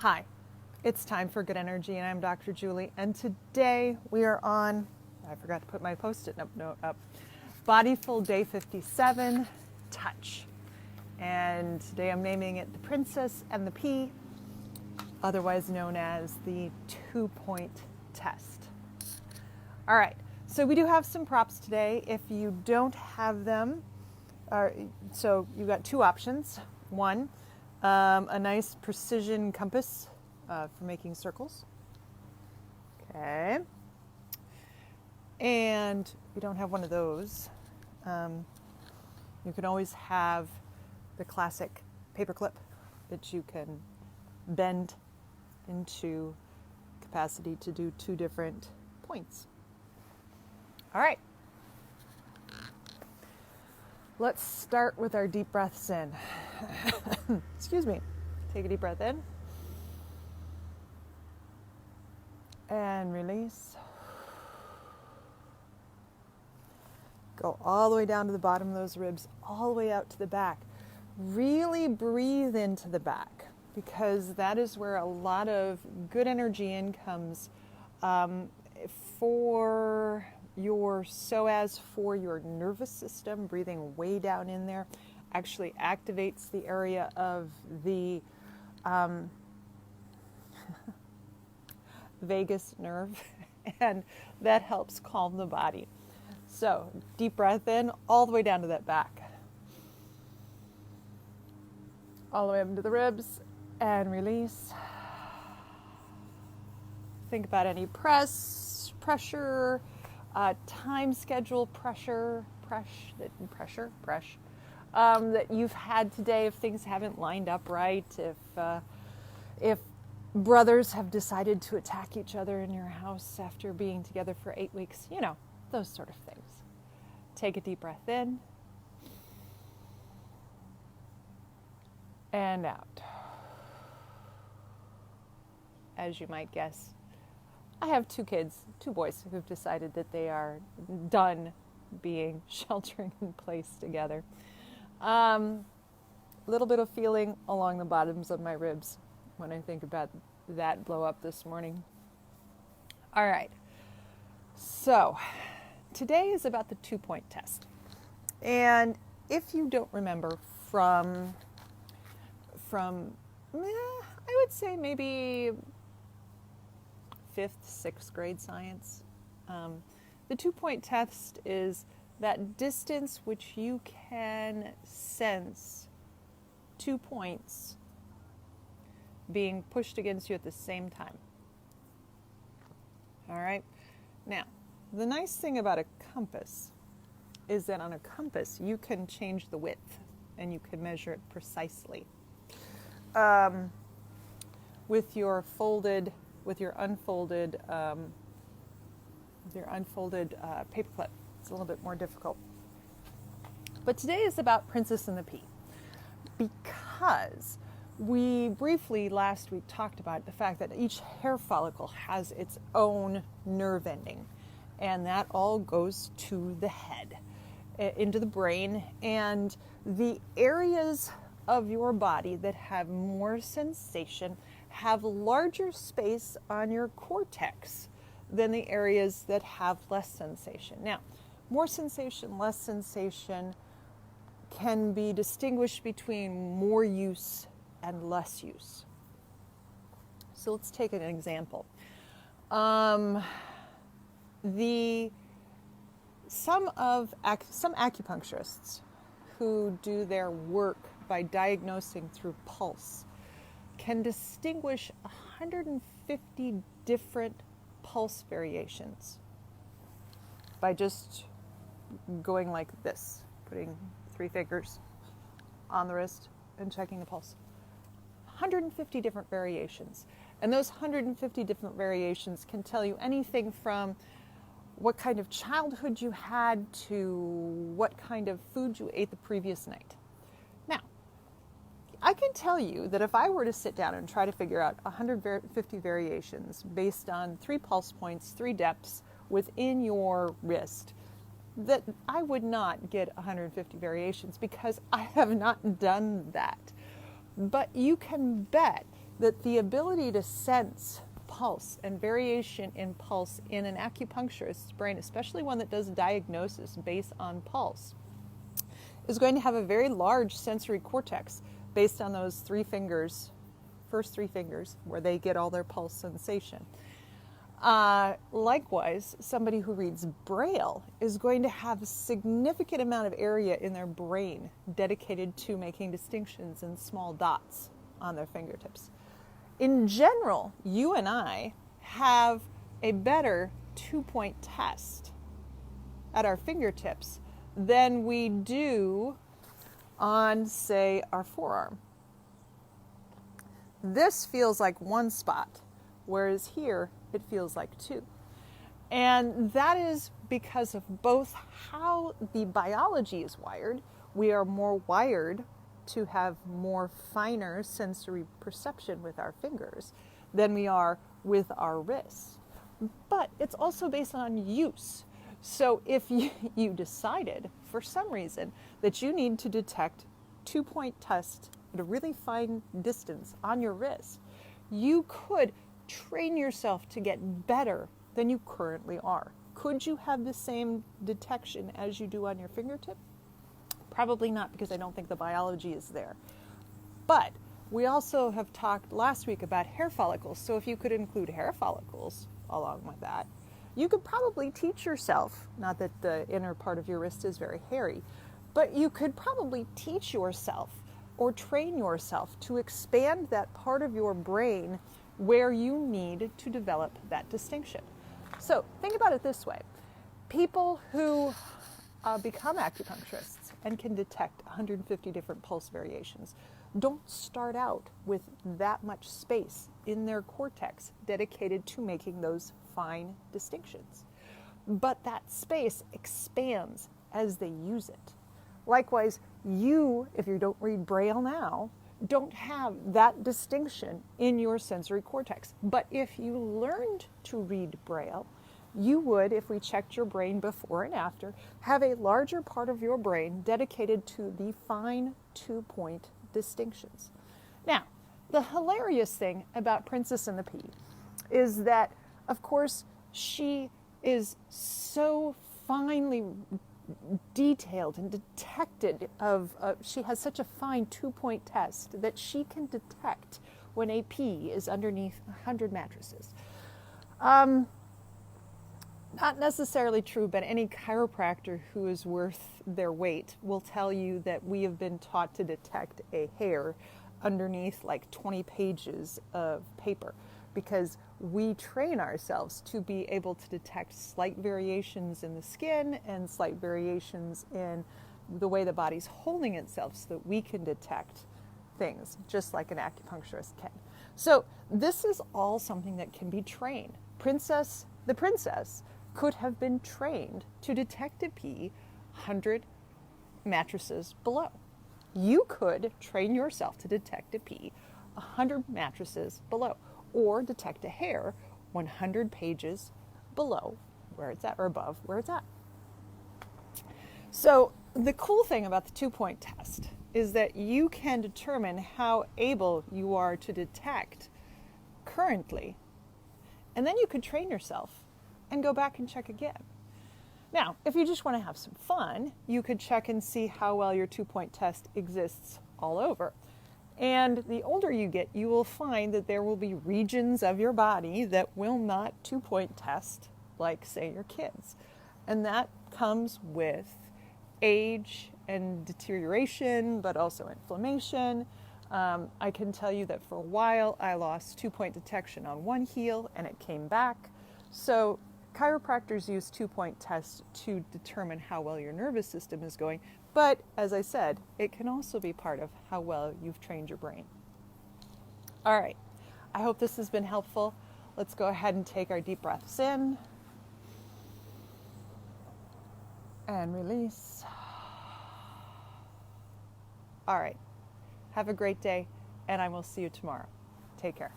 Hi, it's time for Good Energy, and I'm Dr. Julie, and today we are on, I forgot to put my post-it note up, Bodyful Day 57, Touch. And today I'm naming it the Princess and the Pea, otherwise known as the 2-point test. All right, so we do have some props today. If you don't have them, so you've got two options. One, a nice precision compass for making circles. Okay. And if you don't have one of those, you can always have the classic paperclip that you can bend into capacity to do two different points. All right. Let's start with our deep breaths in. Excuse me. Take a deep breath in. And release. Go all the way down to the bottom of those ribs, all the way out to the back. Really breathe into the back, because that is where a lot of good energy in comes for your psoas, for your nervous system. Breathing way down in there actually activates the area of the vagus nerve, and that helps calm the body. So deep breath in, all the way down to that back. All the way up into the ribs, and release. Think about any pressure, time schedule pressure that you've had today, if things haven't lined up right, if brothers have decided to attack each other in your house after being together for 8 weeks, those sort of things. Take a deep breath in and out. As you might guess, I have two boys who've decided that they are done being sheltering in place together. Little bit of feeling along the bottoms of my ribs when I think about that blow up this morning. All right. So today is about the 2-point test. And if you don't remember from I would say maybe 5th, 6th grade science, the 2-point test is that distance which you can sense 2 points being pushed against you at the same time. All right? Now, the nice thing about a compass is that on a compass, you can change the width and you can measure it precisely. With your unfolded paperclip, it's a little bit more difficult. But today is about Princess and the Pea, because we briefly last week talked about the fact that each hair follicle has its own nerve ending, and that all goes to the head, into the brain, and the areas of your body that have more sensation have larger space on your cortex than the areas that have less sensation. Now, more sensation, less sensation can be distinguished between more use and less use. So let's take an example. Some acupuncturists who do their work by diagnosing through pulse can distinguish 150 different pulse variations by just going like this, putting 3 fingers on the wrist and checking the pulse. 150 different variations. And those 150 different variations can tell you anything from what kind of childhood you had to what kind of food you ate the previous night. Now, I can tell you that if I were to sit down and try to figure out 150 variations based on 3 pulse points, 3 depths within your wrist, that I would not get 150 variations, because I have not done that. But you can bet that the ability to sense pulse and variation in pulse in an acupuncturist's brain, especially one that does diagnosis based on pulse, is going to have a very large sensory cortex based on those first three fingers, where they get all their pulse sensation. Likewise, somebody who reads Braille is going to have a significant amount of area in their brain dedicated to making distinctions in small dots on their fingertips. In general, you and I have a better 2-point test at our fingertips than we do on, say, our forearm. This feels like one spot, whereas here it feels like two. And that is because of both how the biology is wired. We are more wired to have more finer sensory perception with our fingers than we are with our wrists. But it's also based on use. So if you decided for some reason that you need to detect 2-point test at a really fine distance on your wrist, you could train yourself to get better than you currently are. Could you have the same detection as you do on your fingertip? Probably not, because I don't think the biology is there. But we also have talked last week about hair follicles. So if you could include hair follicles along with that, you could probably teach yourself, not that the inner part of your wrist is very hairy, but you could probably teach yourself or train yourself to expand that part of your brain where you need to develop that distinction. So think about it this way. People who become acupuncturists and can detect 150 different pulse variations don't start out with that much space in their cortex dedicated to making those fine distinctions. But that space expands as they use it. Likewise, you, if you don't read Braille now, don't have that distinction in your sensory cortex. But if you learned to read Braille, you would, if we checked your brain before and after, have a larger part of your brain dedicated to the fine 2-point distinctions. Now, the hilarious thing about Princess and the Pea is that, of course, she is so finely detailed and detected she has such a fine 2-point test that she can detect when a pea is underneath 100 mattresses. Not necessarily true, but any chiropractor who is worth their weight will tell you that we have been taught to detect a hair underneath like 20 pages of paper, because we train ourselves to be able to detect slight variations in the skin and slight variations in the way the body's holding itself so that we can detect things just like an acupuncturist can. So this is all something that can be trained. The princess could have been trained to detect a pea 100 mattresses below. You could train yourself to detect a pea 100 mattresses below, or detect a hair 100 pages below where it's at, or above where it's at. So the cool thing about the 2-point test is that you can determine how able you are to detect currently, and then you could train yourself and go back and check again. Now, if you just want to have some fun, you could check and see how well your 2-point test exists all over. And the older you get, you will find that there will be regions of your body that will not 2-point test, like, say, your kids. And that comes with age and deterioration, but also inflammation. I can tell you that for a while, I lost 2-point detection on one heel, and it came back. So chiropractors use 2-point tests to determine how well your nervous system is going. But as I said, it can also be part of how well you've trained your brain. All right, I hope this has been helpful. Let's go ahead and take our deep breaths in and release. All right, have a great day, and I will see you tomorrow. Take care.